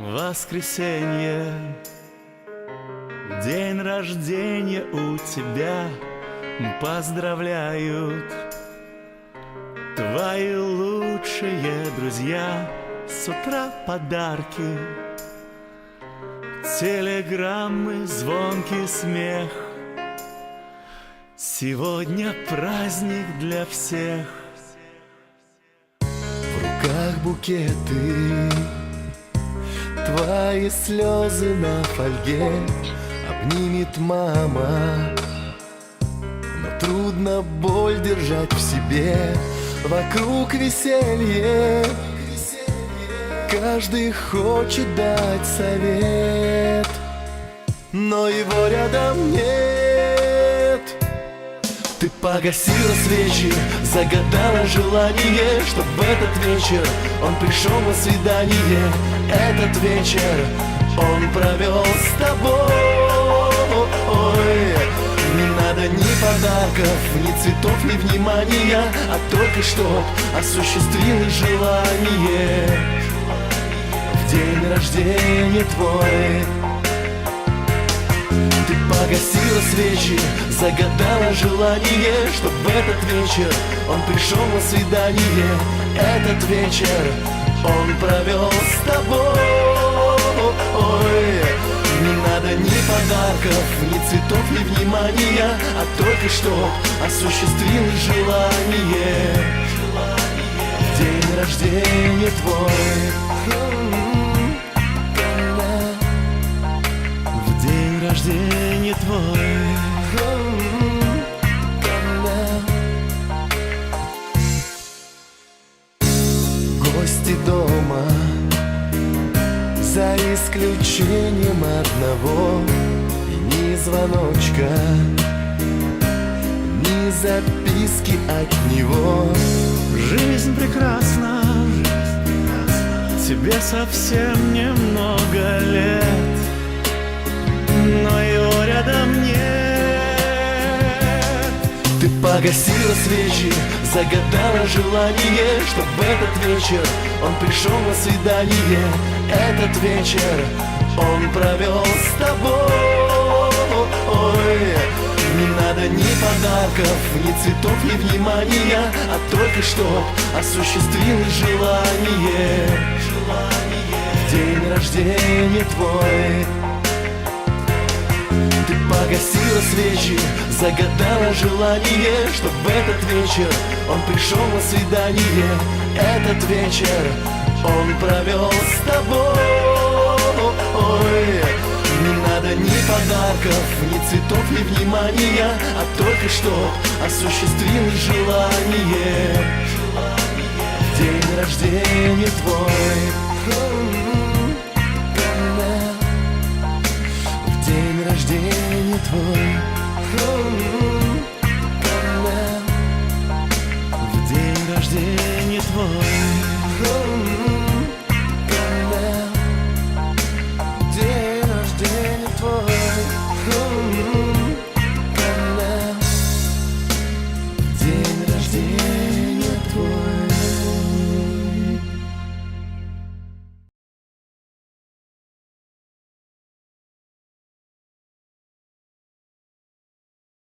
Воскресенье, день рождения у тебя, поздравляют твои лучшие друзья. С утра подарки, телеграммы, звонкий смех. Сегодня праздник для всех. В руках букеты, твои слезы на фольге обнимет мама. Но трудно боль держать в себе. Вокруг веселье, каждый хочет дать совет, но его рядом нет. Ты погасила свечи, загадала желание, чтоб в этот вечер он пришел на свидание. Этот вечер он провел с тобой. Не надо ни подарков, ни цветов, ни внимания, а только чтоб осуществилось желание в день рождения твой. Ты погасила свечи, загадала желание, чтоб в этот вечер он пришел на свидание. Этот вечер он провел с тобой. Не надо ни подарков, ни цветов, ни внимания, а только чтоб осуществилось желание в день рождения твой. В день рождения твой. Гости дома, за исключением одного, и ни звоночка, ни записки от него. Жизнь прекрасна, тебе совсем немного лет, но его рядом нет. Ты погасила свечи, загадала желание, чтоб в этот вечер он пришел на свидание. Этот вечер он провел с тобой. Не надо ни подарков, ни цветов, ни внимания, а только чтоб осуществилось желание в день рождения твой. Ты погасила свечи, загадала желание, чтоб в этот вечер он пришел на свидание. Этот вечер он провел с тобой. Не надо ни подарков, ни цветов, ни внимания, а только чтоб осуществилось желание в день рождения твой. В день рождения твой. В день рождения твой.